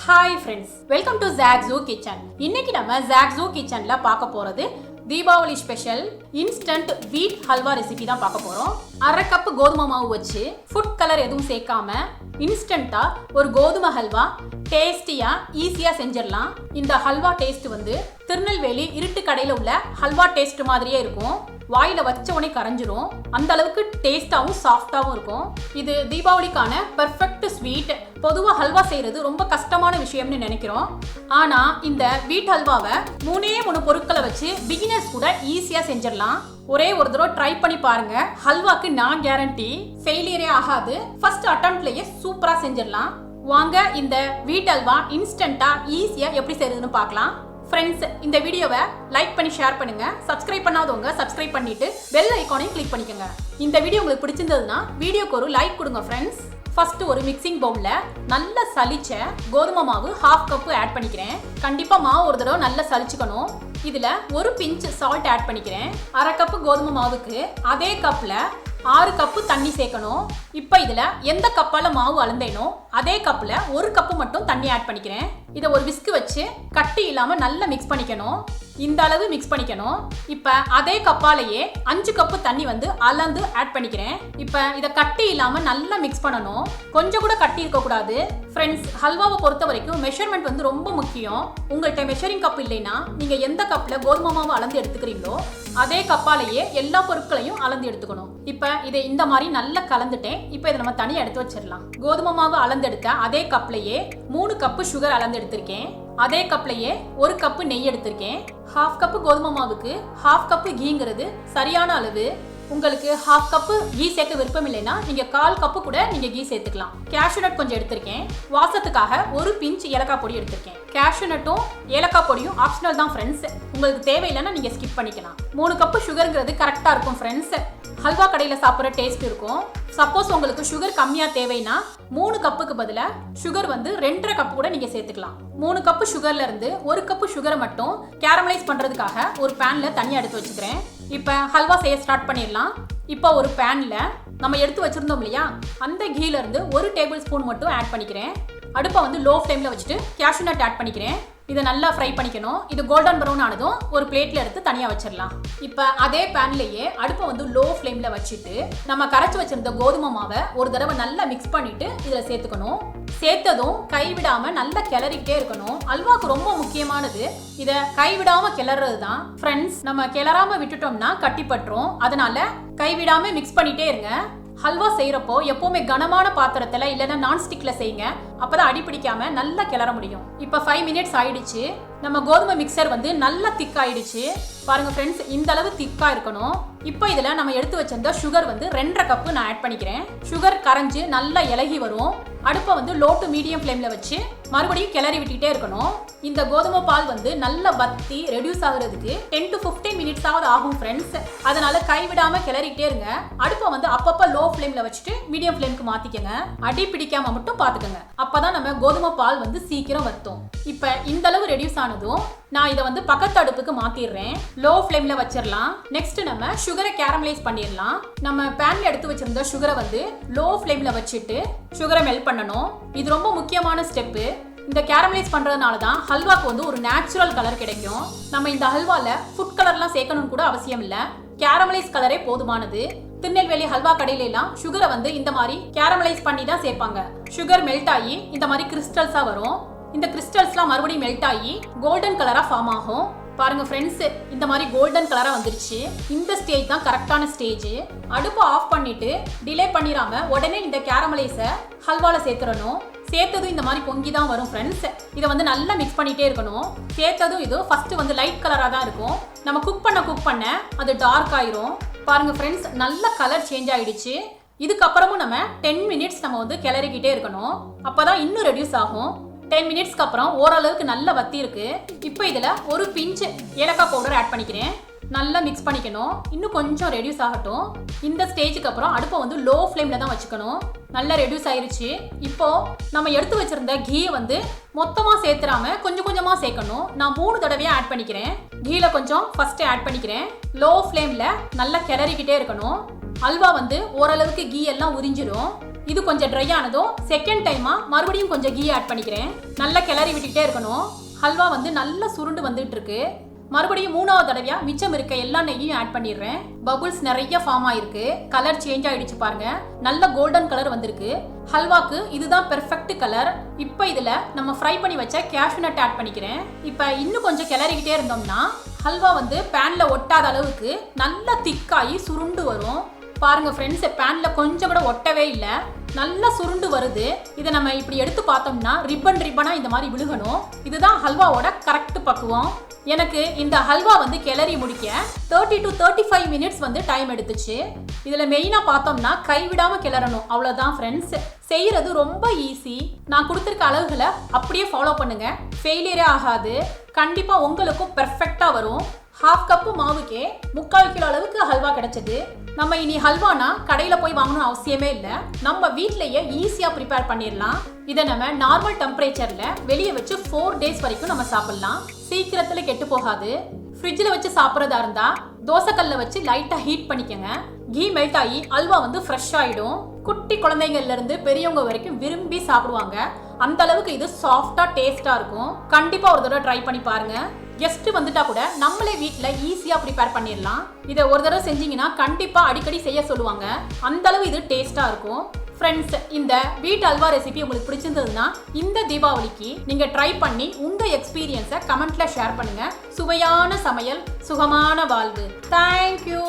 Hi friends, welcome to Zaag Zoog Kitchen. இன்னைக்கு நம்ம Zaag Zoog Kitchenல பார்க்க போறது தீபாவளி ஸ்பெஷல் இன்ஸ்டன்ட் வீட் ஹல்வா ரெசிபி தான் பார்க்க போறோம். அரை கப் கோதுமை மாவு வச்சு ஃபுட் கலர் எதுவும் சேர்க்காம இன்ஸ்டன்ட்டா ஒரு கோதுமை ஹல்வா டேஸ்டியா ஈஸியா செஞ்சிடலாம். இந்த ஹல்வா டேஸ்ட் வந்து திருநெல்வேலி இருட்டு கடையில உள்ள ஹல்வா டேஸ்ட் மாதிரியே இருக்கும். வாயில வச்ச உடனே கரைஞ்சிரும். அந்த அளவுக்கு டேஸ்டாவும் சாஃப்டாவும் இருக்கும். இது தீபாவளிக்கான பெர்ஃபெக்ட் ஸ்வீட். பொதுவா ஹல்வா செய்யறது ரொம்ப கஷ்டமான விஷயம்னு நினைக்கிறோம். ஆனா இந்த வீட் ஹல்வாவை 3 பொருட்களை வச்சு பிகினர்ஸ் கூட ஈஸியா செஞ்சிடலாம். ஒரே ஒரு தடவை ட்ரை பண்ணி பாருங்க. ஹல்வாக்கு நான் கேரண்டி ஃபெயிலியரே ஆகாது. ஃபர்ஸ்ட் அட்டெம்ப்ட்லயே சூப்பரா செஞ்சிடலாம். வாங்க இந்த வீட் ஹல்வா இன்ஸ்டன்ட்டா ஈஸியா எப்படி செய்யறதுன்னு பார்க்கலாம். ஃப்ரெண்ட்ஸ், இந்த வீடியோவை லைக் பண்ணி ஷேர் பண்ணுங்க. சப்ஸ்கிரைப் பண்ணாதவங்க சப்ஸ்கிரைப் பண்ணிட்டு பெல் ஐகானையும் கிளிக் பண்ணிக்கோங்க. இந்த வீடியோ உங்களுக்கு பிடிச்சிருந்ததுன்னா வீடியோக்கு ஒரு லைக் கொடுங்க ஃப்ரெண்ட்ஸ். ஃபர்ஸ்ட் ஒரு மிக்சிங் பவுல்ல நல்ல சலிச்ச கோதுமை மாவு 1/2 கப் ஆட் பண்ணிக்கிறேன். கண்டிப்பா மாவு ஒரு தடவை நல்லா சலிச்சுக்கணும். இதுல ஒரு பிஞ்ச் சால்ட் ஆட் பண்ணிக்கிறேன். அரை கப் கோதுமை மாவுக்கு அதே கப்ல 6 கப்பு தண்ணி சேர்க்கணும். இப்போ இதுல எந்த கப்பால மாவு அளந்தேனோ அதே கப்ல 1 கப்பு மட்டும் தண்ணி ஆட் பண்ணிக்கிறேன். இதை ஒரு விஸ்க் வச்சு கட்டி இல்லாம நல்லா மிக்ஸ் பண்ணிக்கணும். இந்த அளவு மிக்ஸ் பண்ணிக்கணும். இப்போ அதே கப்பாலேயே 5 கப்பு தண்ணி வந்து அளந்து ஆட் பண்ணிக்கிறேன். இப்போ இதை கட்டி இல்லாம நல்லா மிக்ஸ் பண்ணணும். கொஞ்சம் கூட கட்டி இருக்க கூடாது. ஃப்ரெண்ட்ஸ், ஹல்வாவை பொறுத்த வரைக்கும் மெஷர்மெண்ட் வந்து ரொம்ப முக்கியம். உங்கள்கிட்ட மெஷரிங் கப் இல்லைன்னா நீங்க எந்த கப்ல கோதுமை மாவு அளந்து எடுத்துக்கிறீங்களோ அதே கப்பாலேயே எல்லா பொருட்களையும் அளந்து எடுத்துக்கணும். இப்போ இதை இந்த மாதிரி நல்லா கலந்துட்டேன். இப்போ இதை நம்ம தனியாக எடுத்து வச்சிடலாம். கோதுமை மாவு அளந்தெடுத்த அதே கப்லயே 3 கப்பு சுகர் அளந்து எடுத்திருக்கேன். அதே கப்லயே 1 கப்பு நெய் எடுத்திருக்கேன். 1/2 கப்பு கோதுமை மாவுக்கு 1/2 கப்பு கீங்கிறது சரியான அளவு. உங்களுக்கு 1/2 கப்பு கீ சேர்க்க விருப்பம் இல்லைன்னா நீங்க 1/4 கப்பு கூட நீங்க கீ சேர்த்துக்கலாம். கேஷ்யூநட் கொஞ்சம் எடுத்திருக்கேன். வாசத்துக்காக ஒரு பிஞ்ச் ஏலக்காய் பொடி எடுத்திருக்கேன். கேஷ்யூநட்டும் ஏலக்காய் பொடியும் ஆப்ஷனல் தான் ஃப்ரெண்ட்ஸ். உங்களுக்கு தேவையில்லைன்னா நீங்க ஸ்கிப் பண்ணிக்கலாம். 3 கப்பு சுகர்ங்கிறது கரெக்டா இருக்கும் ஃப்ரெண்ட்ஸ். ஹல்வா கடையில் சாப்பிட்ற டேஸ்ட் இருக்கும். சப்போஸ் உங்களுக்கு சுகர் கம்மியா தேவைன்னா 3 கப்புக்கு பதிலா சுகர் வந்து 2.5 கப்பு கூட நீங்க சேர்த்துக்கலாம். 3 கப்பு சுகர்ல இருந்து 1 கப்பு சுகரை மட்டும் கேரமலைஸ் பண்றதுக்காக ஒரு பேன்ல தனியா எடுத்து வச்சுக்கிறேன். இப்ப ஹல்வா செய்ய ஸ்டார்ட் பண்ணிடலாம். இப்போ ஒரு பேன்ல நம்ம எடுத்து வச்சிருந்தோம் இல்லையா, அந்த கீல இருந்து 1 டேபிள் ஸ்பூன் மட்டும் ஆட் பண்ணிக்கிறேன். அடுப்பை வந்து லோ ஃப்ளேம்ல வச்சுட்டு கேஷ்யூநட் ஆட் பண்ணிக்கிறேன். இதை நல்லா ஃப்ரை பண்ணிக்கணும். இது கோல்டன் ப்ரௌன் ஆனதும் ஒரு பிளேட்ல எடுத்து தனியா வச்சிடலாம். இப்போ அதே பேன்லயே அடுப்பை வந்து லோ ஃப்ளேம்ல வச்சுட்டு நம்ம கரைச்சி வச்சிருந்த கோதுமை மாவை ஒரு தடவை நல்லா மிக்ஸ் பண்ணிட்டு இதுல சேர்த்துக்கணும். சேர்த்ததும் கைவிடாம நல்லா கிளறிக்கிட்டே இருக்கணும். அல்வாக்கு ரொம்ப முக்கியமானது இதை கைவிடாம கிளறது தான் ஃப்ரெண்ட்ஸ். நம்ம கிளறாம விட்டுட்டோம்னா கட்டிப்பட்டுரும். அதனால கைவிடாம மிக்ஸ் பண்ணிட்டே இருங்க. ஹல்வா செய்யறப்போ எப்பவுமே கனமான பாத்திரத்துல இல்லைன்னா நான்ஸ்டிக்ல செய்யுங்க. அப்பதான் அடி பிடிக்காம நல்லா கிளற முடியும். இப்ப 5 மினிட்ஸ் ஆயிடுச்சு. நம்ம கோதுமை மிக்சர் வந்து நல்லா திக் ஆயிடுச்சு. பாருங்க ஃப்ரெண்ட்ஸ், இந்த அளவு திக்கா இருக்கணும். இப்போ இதுல நம்ம எடுத்து வச்சிருந்த சுகர் வந்து 2.5 கப்பு நான் ஆட் பண்ணிக்கிறேன். சுகர் கரைஞ்சு நல்லா இலகி வரும். அடுப்பை வந்து லோ டு மீடியம் ஃப்ளேம்ல வச்சு மறுபடியும் கிளறி விட்டுட்டே இருக்கணும். இந்த கோதுமை பால் வந்து நல்லா வத்தி ரெடியூஸ் ஆகுறதுக்கு 10 to 15 மினிட்ஸ் ஆவது ஆகும் ஃப்ரெண்ட்ஸ். அதனால கைவிடாம கிளறிக்கிட்டே இருங்க. அடுப்பை வந்து அப்பப்ப லோ ஃப்ளேம்ல வச்சுட்டு மீடியம் ஃப்ளேம்க்கு மாத்திக்கங்க. அடி பிடிக்காம மட்டும் பாத்துக்கங்க. அப்பதான் நம்ம கோதுமை பால் வந்து சீக்கிரம் வத்தும். இப்ப இந்த அளவு ரெடியூஸ் ஆனதும் நான் இதை வந்து பக்கத்து அடுப்புக்கு மாத்திடுறேன். லோ ஃப்ளேம்ல வச்சிடலாம். நெக்ஸ்ட் நம்ம சுகரை கேரமலைஸ் பண்ணிடலாம். நம்ம பேன்ல எடுத்து வச்சிருந்த சுகரை வந்து லோ ஃப்ளேம்ல வச்சுட்டு சுகரை மெல்ட் பண்ணணும். இது ரொம்ப முக்கியமான ஸ்டெப்பு. இந்த கேரமலைஸ் பண்றதுனால தான் ஹல்வாக்கு வந்து ஒரு நேச்சுரல் கலர் கிடைக்கும். நம்ம இந்த ஹல்வால ஃபுட் கலர்லாம் சேர்க்கணும்னு கூட அவசியம் இல்ல. கேரமலைஸ் கலரே போதுமானது. திருநெல்வேலி ஹல்வா கடையில எல்லாம் சுகரை வந்து இந்த மாதிரி கேரமலைஸ் பண்ணி தான் சேர்ப்பாங்க. சுகர் மெல்ட் ஆகி இந்த மாதிரி கிறிஸ்டல்ஸா வரும். இந்த கிறிஸ்டல்ஸ்லாம் மறுபடியும் மெல்ட் ஆகி கோல்டன் கலரா ஃபார்ம் ஆகும். பாருங்க ஃப்ரெண்ட்ஸ், இந்த மாதிரி கோல்டன் கலரா வந்துருச்சு. இந்த ஸ்டேஜ் தான் கரெக்டான ஸ்டேஜ். அடுப்பை ஆஃப் பண்ணிட்டு டிலே பண்ணிராம உடனே இந்த கேரமலைஸை ஹல்வால சேர்த்துடணும். சேர்த்ததும் இந்த மாதிரி பொங்கி தான் வரும் ஃப்ரெண்ட்ஸ். இதை வந்து நல்லா மிக்ஸ் பண்ணிட்டே இருக்கணும். சேர்த்ததும் இது ஃபர்ஸ்ட் வந்து லைட் கலரா தான் இருக்கும். நம்ம குக் பண்ண அது டார்க் ஆயிரும். பாருங்க ஃப்ரெண்ட்ஸ், நல்ல கலர் சேஞ்ச் ஆயிடுச்சு. இதுக்கப்புறமும் நம்ம 10 மினிட்ஸ் நம்ம வந்து கிளறிக்கிட்டே இருக்கணும். அப்பதான் இன்னும் ரெடியூஸ் ஆகும். 10 மினிட்ஸ்க்கு அப்புறம் ஓரளவுக்கு நல்லா வத்தி இருக்கு. இப்போ இதுல ஒரு பிஞ்ச் ஏலக்காய் பவுடர் ஆட் பண்ணிக்கிறேன். நல்லா மிக்ஸ் பண்ணிக்கணும். இன்னும் கொஞ்சம் ரெடியூஸ் ஆகட்டும். இந்த ஸ்டேஜுக்கு அப்புறம் அடுப்பை வந்து லோ ஃப்ளேம்ல தான் வச்சுக்கணும். நல்லா ரெடியூஸ் ஆயிருச்சு. இப்போ நம்ம எடுத்து வச்சிருந்த கீயை வந்து மொத்தமா சேர்த்துறாம கொஞ்சம் கொஞ்சமா சேர்க்கணும். நான் 3 தடவையா ஆட் பண்ணிக்கிறேன். கீல கொஞ்சம் ஃபர்ஸ்ட் ஆட் பண்ணிக்கிறேன். லோ ஃப்ளேம்ல நல்லா கிளறிக்கிட்டே இருக்கணும். அல்வா வந்து ஓரளவுக்கு கீ எல்லாம் உறிஞ்சிடும். இது கொஞ்சம் ட்ரை ஆனதும் செகண்ட் டைமா மறுபடியும் கொஞ்சம் கீ ஆட் பண்ணிக்கிறேன். நல்லா கிளறி விட்டுட்டே இருக்கணும். ஹல்வா வந்து நல்லா சுருண்டு வந்துட்டு இருக்கு. மறுபடியும் மூணாவது தடவையா மிச்சம் இருக்க எல்லா நெய்யும் ஆட் பண்ணிடுறேன். பபுள்ஸ் நிறைய ஃபார்ம் ஆயிருக்கு. கலர் சேஞ்ச் ஆயிடுச்சு பாருங்க. நல்ல கோல்டன் கலர் வந்திருக்கு. ஹல்வாக்கு இதுதான் பெர்ஃபெக்ட் கலர். இப்போ இதுல நம்ம ஃப்ரை பண்ணி வச்ச கேஷ்யூநட் ஆட் பண்ணிக்கிறேன். இப்போ இன்னும் கொஞ்சம் கிளறிக்கிட்டே இருந்தோம்னா ஹல்வா வந்து பேன்ல ஒட்டாத அளவுக்கு நல்லா திக்காயி சுருண்டு வரும். பாருங்க ஃப்ரெண்ட்ஸ், பேன்ல கொஞ்சம் கூட ஒட்டவே இல்லை. நல்லா சுருண்டு வருது. இதை நம்ம இப்படி எடுத்து பார்த்தோம்னா ரிப்பனா இந்த மாதிரி விழுகணும். இதுதான் ஹல்வாவோட கரெக்ட் பக்குவம். எனக்கு இந்த ஹல்வா வந்து கிளறி முடிக்க 30 to 35 மினிட்ஸ் வந்து டைம் எடுத்துச்சு. இதில் மெயினாக பார்த்தோம்னா கைவிடாமல் கிளறணும். அவ்வளோதான் ஃப்ரெண்ட்ஸ். செய்கிறது ரொம்ப ஈஸி. நான் கொடுத்துருக்க அளவுகளை அப்படியே ஃபாலோ பண்ணுங்க. ஃபெயிலியரே ஆகாது. கண்டிப்பாக உங்களுக்கும் பெர்ஃபெக்டாக வரும். 1/2 கப்பு மாவுக்கே 3/4 கிலோ அளவுக்கு ஹல்வா கிடைச்சது. நம்ம இனி ஹல்வானா கடையில் போய் வாங்கணும் அவசியமே இல்லை. நம்ம வீட்டிலேயே ஈஸியாக ப்ரிப்பேர் பண்ணிடலாம். இதை நம்ம நார்மல் டெம்பரேச்சரில் வெளியே வச்சு 4 டேஸ் வரைக்கும் நம்ம சாப்பிடலாம். சீக்கிரத்தில் கெட்டு போகாது. ஃப்ரிட்ஜில் வச்சு சாப்பிட்றதா இருந்தால் தோசைக்கல்ல வச்சு லைட்டாக ஹீட் பண்ணிக்கோங்க. கீ மெல்ட் ஆகி ஹல்வா வந்து ஃப்ரெஷ் ஆகிடும். குட்டி குழந்தைங்கள்ல இருந்து பெரியவங்க வரைக்கும் விரும்பி சாப்பிடுவாங்க. அந்த அளவுக்கு இது சாஃப்டா டேஸ்டா இருக்கும். கண்டிப்பா ஒரு தடவை ட்ரை பண்ணி பாருங்க. கெஸ்ட் வந்துட்டா கூட நம்மளே வீட்ல ஈஸியா ப்ரிப்பேர் பண்ணிடலாம். இதை ஒரு தடவை செஞ்சீங்கன்னா கண்டிப்பா அடிக்கடி செய்ய சொல்லுவாங்க. அந்த அளவு இது டேஸ்டா இருக்கும். ஃப்ரெண்ட்ஸ், இந்த வீட் ஹல்வா ரெசிபி உங்களுக்கு பிடிச்சிருந்ததுன்னா இந்த தீபாவளிக்கு நீங்க ட்ரை பண்ணி உங்க எக்ஸ்பீரியன்ஸை கமெண்ட்ல ஷேர் பண்ணுங்க. சுவையான சமையல், சுகமான வாழ்வு. தேங்க்யூ.